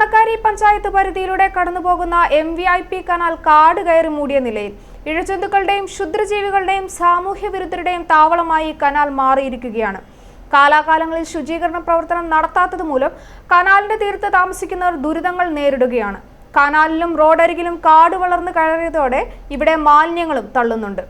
കാണക്കാരി പഞ്ചായത്ത് പരിധിയിലൂടെ കടന്നുപോകുന്ന MVIP canal കാട് കയറി മൂടിയ നിലയിൽ ഇഴജന്തുക്കളുടെയും ക്ഷുദ്രജീവികളുടെയും സാമൂഹ്യ വിരുദ്ധരുടെയും താവളമായി കനാൽ മാറിയിരിക്കുകയാണ്. കാലാകാലങ്ങളിൽ ശുചീകരണ പ്രവർത്തനം നടത്താത്തതുമൂലം കനാലിന്റെ തീരത്ത് താമസിക്കുന്നവർ ദുരിതങ്ങൾ നേരിടുകയാണ്. കനാലിലും റോഡരികിലും കാട് വളർന്നു കയറിയതോടെ ഇവിടെ മാലിന്യങ്ങളും തള്ളുന്നുണ്ട്.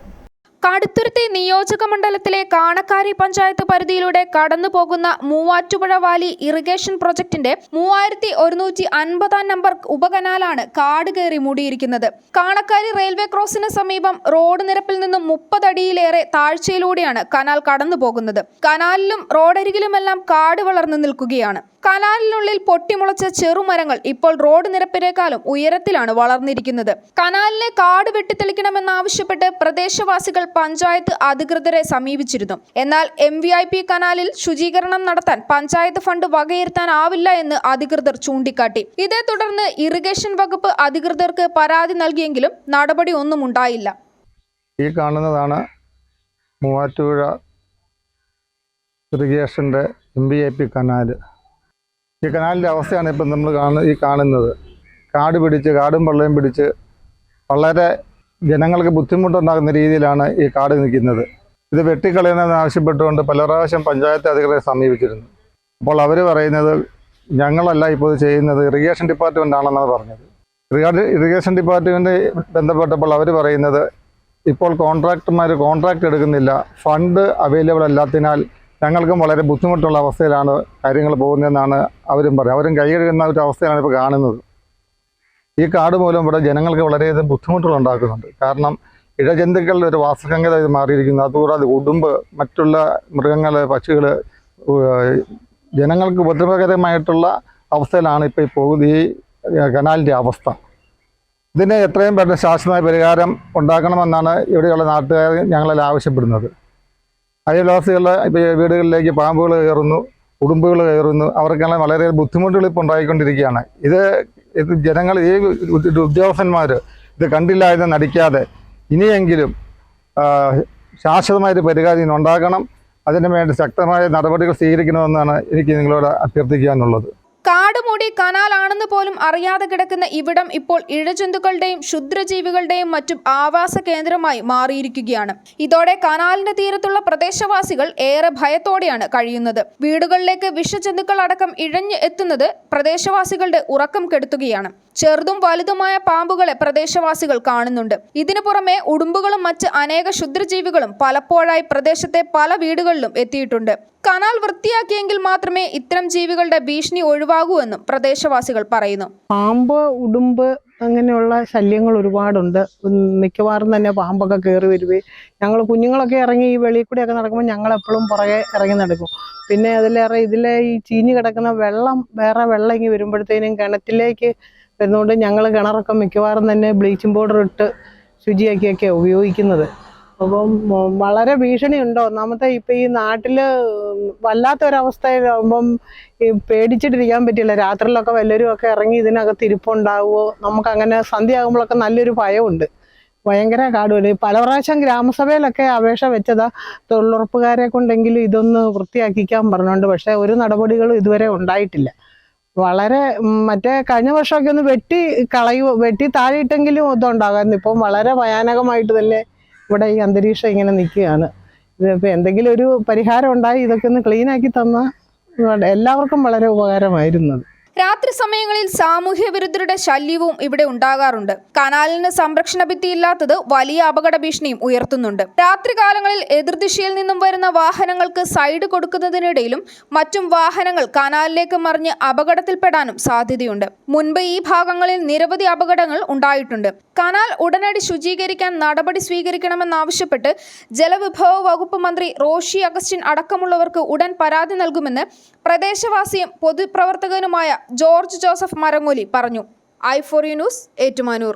കടുത്തുരുത്തി നിയോജക മണ്ഡലത്തിലെ കാണക്കാരി പഞ്ചായത്ത് പരിധിയിലൂടെ കടന്നുപോകുന്ന മൂവാറ്റുപുഴ വാലി ഇറിഗേഷൻ പ്രൊജക്ടിന്റെ 3150 നമ്പർ ഉപകനാലാണ് കാട് കയറി മൂടിയിരിക്കുന്നത്. കാണക്കാരി റെയിൽവേ ക്രോസിന് സമീപം റോഡ് നിരപ്പിൽ നിന്നും 30 അടിയിലേറെ താഴ്ചയിലൂടെയാണ് കനാൽ കടന്നുപോകുന്നത്. കനാലിലും റോഡരികിലുമെല്ലാം കാട് വളർന്നു നിൽക്കുകയാണ്. കനാലിനുള്ളിൽ പൊട്ടിമുളച്ച ചെറുമരങ്ങൾ ഇപ്പോൾ റോഡ് നിരപ്പിനേക്കാളും ഉയരത്തിലാണ് വളർന്നിരിക്കുന്നത്. കനാലിലെ കാട് വെട്ടിത്തെളിക്കണമെന്നാവശ്യപ്പെട്ട് പ്രദേശവാസികൾ പഞ്ചായത്ത് അധികൃതരെ സമീപിച്ചിരുന്നു. എന്നാൽ MVIP കനാലിൽ ശുചീകരണം നടത്താൻ പഞ്ചായത്ത് ഫണ്ട് വകയിരുത്താനാവില്ല എന്ന് അധികൃതർ ചൂണ്ടിക്കാട്ടി. ഇതേ തുടർന്ന് ഇറിഗേഷൻ വകുപ്പ് അധികൃതർക്ക് പരാതി നൽകിയെങ്കിലും നടപടി ഒന്നും ഉണ്ടായില്ല. ഈ കാണുന്നതാണ് മൂവാറ്റുപുഴ ഇറിഗേഷൻ്റെ MVIP കനാല്. ഈ കനാലിൻ്റെ അവസ്ഥയാണ് ഇപ്പം നമ്മൾ കാണുന്നത്. കാടും വെള്ളവും പിടിച്ച് വളരെ ജനങ്ങൾക്ക് ബുദ്ധിമുട്ടുണ്ടാകുന്ന രീതിയിലാണ് ഈ കാട് നിൽക്കുന്നത്. ഇത് വെട്ടിക്കളയണമെന്ന് ആവശ്യപ്പെട്ടുകൊണ്ട് പല പ്രാവശ്യം പഞ്ചായത്ത് അധികൃതരെ സമീപിച്ചിരുന്നു. അപ്പോൾ അവർ പറയുന്നത് ഞങ്ങളല്ല ഇപ്പോൾ ഇത് ചെയ്യുന്നത്, ഇറിഗേഷൻ ഡിപ്പാർട്ട്മെൻ്റ് ആണെന്നാണ് പറഞ്ഞത്. ഇറിഗേഷൻ ഡിപ്പാർട്ട്മെൻറ്റ് ബന്ധപ്പെട്ടപ്പോൾ അവർ പറയുന്നത് ഇപ്പോൾ കോൺട്രാക്ട് എടുക്കുന്നില്ല, ഫണ്ട് അവൈലബിൾ അല്ലാത്തതിനാൽ ഞങ്ങൾക്കും വളരെ ബുദ്ധിമുട്ടുള്ള അവസ്ഥയിലാണ് കാര്യങ്ങൾ പോകുന്നതെന്നാണ് അവരും പറയുന്നത്. അവരും കൈകഴുകുന്ന ഒരു അവസ്ഥയാണ് ഇപ്പോൾ കാണുന്നത്. ഈ കാട് മൂലം ഇവിടെ ജനങ്ങൾക്ക് വളരെയധികം ബുദ്ധിമുട്ടുകൾ ഉണ്ടാക്കുന്നുണ്ട്. കാരണം ഇഴജന്തുക്കളുടെ ഒരു വാസഗംഗത ഇത് മാറിയിരിക്കുന്നു. അതുകൂടാതെ ഉടുമ്പ്, മറ്റുള്ള മൃഗങ്ങൾ, പക്ഷികൾ, ജനങ്ങൾക്ക് ഉപദ്രവകരമായിട്ടുള്ള അവസ്ഥയിലാണ് ഇപ്പോൾ പോകുന്ന ഈ കനാലിൻ്റെ അവസ്ഥ. ഇതിന് എത്രയും പെട്ടെന്ന് ശാശ്വതമായ പരിഹാരം ഉണ്ടാക്കണമെന്നാണ് ഇവിടെയുള്ള നാട്ടുകാർ ഞങ്ങളെല്ലാം ആവശ്യപ്പെടുന്നത്. അയൽവാസികളുടെ ഇപ്പോൾ വീടുകളിലേക്ക് പാമ്പുകൾ കയറുന്നു, ഉടുമ്പുകൾ കയറുന്നു. അവർക്കെല്ലാം വളരെ ബുദ്ധിമുട്ടുകൾ ഇപ്പോൾ ഉണ്ടായിക്കൊണ്ടിരിക്കുകയാണ്. ഇത് ജനങ്ങൾ, ഈ ഉദ്യോഗസ്ഥന്മാർ ഇത് കണ്ടില്ല എന്ന് നടിക്കാതെ ഇനിയെങ്കിലും ശാശ്വതമായൊരു പരിഹാരം ഉണ്ടാക്കണം. അതിനു വേണ്ടി ശക്തമായ നടപടികൾ സ്വീകരിക്കണമെന്നാണ് എനിക്ക് നിങ്ങളോട് അഭ്യർത്ഥിക്കാനുള്ളത്. കാടുമൂടി കനാലാണെന്ന് പോലും അറിയാതെ കിടക്കുന്ന ഇവിടം ഇപ്പോൾ ഇഴജന്തുക്കളുടെയും ക്ഷുദ്രജീവികളുടെയും മറ്റും ആവാസ കേന്ദ്രമായി മാറിയിരിക്കുകയാണ്. ഇതോടെ കനാലിന്റെ തീരത്തുള്ള പ്രദേശവാസികൾ ഏറെ ഭയത്തോടെയാണ് കഴിയുന്നത്. വീടുകളിലേക്ക് വിഷജന്തുക്കൾ അടക്കം ഇഴഞ്ഞ് എത്തുന്നത് പ്രദേശവാസികളുടെ ഉറക്കം കെടുത്തുകയാണ്. ചെറുതും വലുതുമായ പാമ്പുകളെ പ്രദേശവാസികൾ കാണുന്നുണ്ട്. ഇതിനു പുറമെ ഉടുമ്പുകളും മറ്റ് അനേക ക്ഷുദ്രജീവികളും പലപ്പോഴായി പ്രദേശത്തെ പല വീടുകളിലും എത്തിയിട്ടുണ്ട്. കനാൽ വൃത്തിയാക്കിയെങ്കിൽ മാത്രമേ ഇത്തരം ജീവികളുടെ ഭീഷണി ഒഴിവാകൂ എന്നും പ്രദേശവാസികൾ പറയുന്നു. പാമ്പ്, ഉടുമ്പ് അങ്ങനെയുള്ള ശല്യങ്ങൾ ഒരുപാടുണ്ട്. മിക്കവാറും തന്നെ പാമ്പൊക്കെ കയറി വരുവേ. ഞങ്ങൾ കുഞ്ഞുങ്ങളൊക്കെ ഇറങ്ങി ഈ വെളിയിൽ കൂടെയൊക്കെ നടക്കുമ്പോൾ ഞങ്ങളെപ്പോഴും പുറകെ ഇറങ്ങി നടക്കും. പിന്നെ അതിലേറെ ഇതിലെ ഈ ചീഞ്ഞ് കിടക്കുന്ന വേറെ വെള്ളം ഇങ്ങി വരുമ്പോഴത്തേനും കിണറ്റിലേക്ക് വരുന്നതുകൊണ്ട് ഞങ്ങൾ കിണറൊക്കെ മിക്കവാറും തന്നെ ബ്ലീച്ചിങ് പൗഡർ ഇട്ട് ശുചിയാക്കിയൊക്കെ ഉപയോഗിക്കുന്നത്. അപ്പം വളരെ ഭീഷണിയുണ്ട്. ഒന്നാമത്തെ ഇപ്പം ഈ നാട്ടിൽ വല്ലാത്തൊരവസ്ഥയിലാകുമ്പം ഈ പേടിച്ചിട്ടിരിക്കാൻ പറ്റില്ല. രാത്രിയിലൊക്കെ വല്ലവരും ഒക്കെ ഇറങ്ങി ഇതിനകത്ത് ഇരിപ്പുണ്ടാവുമോ, നമുക്കങ്ങനെ സന്ധ്യയാകുമ്പോഴൊക്കെ നല്ലൊരു ഭയമുണ്ട്. ഭയങ്കര കാടുണ്ട്. പല പ്രാവശ്യം ഗ്രാമസഭയിലൊക്കെ അപേക്ഷ വെച്ചതാ, തൊഴിലുറപ്പുകാരെ കൊണ്ടെങ്കിലും ഇതൊന്ന് വൃത്തിയാക്കിക്കാൻ പറഞ്ഞുകൊണ്ട്. പക്ഷേ ഒരു നടപടികളും ഇതുവരെ ഉണ്ടായിട്ടില്ല. വളരെ മറ്റേ കഴിഞ്ഞ വർഷമൊക്കെ ഒന്ന് വെട്ടി താഴെയിട്ടെങ്കിലും ഇതുണ്ടാകാമായിരുന്നു. ഇപ്പം വളരെ ഭയാനകമായിട്ട് തന്നെ ഇവിടെ ഈ അന്തരീക്ഷം ഇങ്ങനെ നിൽക്കുകയാണ്. ഇതിപ്പോൾ എന്തെങ്കിലും ഒരു പരിഹാരം ഉണ്ടായി ഇതൊക്കെ ഒന്ന് ക്ലീനാക്കി തന്നാൽ എല്ലാവർക്കും വളരെ ഉപകാരമായിരുന്നത്. രാത്രി സമയങ്ങളിൽ സാമൂഹ്യ വിരുദ്ധരുടെ ശല്യവും ഇവിടെ ഉണ്ടാകാറുണ്ട്. കനാലിന് സംരക്ഷണ ഭിത്തിയില്ലാത്തത് വലിയ അപകട ഭീഷണിയും ഉയർത്തുന്നുണ്ട്. രാത്രികാലങ്ങളിൽ എതിർദിശയിൽ നിന്നും വരുന്ന വാഹനങ്ങൾക്ക് സൈഡ് കൊടുക്കുന്നതിനിടയിലും മറ്റും വാഹനങ്ങൾ കനാലിലേക്ക് മറിഞ്ഞ് അപകടത്തിൽപ്പെടാനും സാധ്യതയുണ്ട്. മുൻപ് ഈ ഭാഗങ്ങളിൽ നിരവധി അപകടങ്ങൾ ഉണ്ടായിട്ടുണ്ട്. കനാൽ ഉടനടി ശുചീകരിക്കാൻ നടപടി സ്വീകരിക്കണമെന്നാവശ്യപ്പെട്ട് ജലവിഭവ വകുപ്പ് മന്ത്രി റോഷി അഗസ്റ്റിൻ അടക്കമുള്ളവർക്ക് ഉടൻ പരാതി നൽകുമെന്ന് പ്രദേശവാസിയും പൊതുപ്രവർത്തകനുമായ ജോർജ് ജോസഫ് മരങ്ങോലി പറഞ്ഞു. i4u news, Ettumanoor.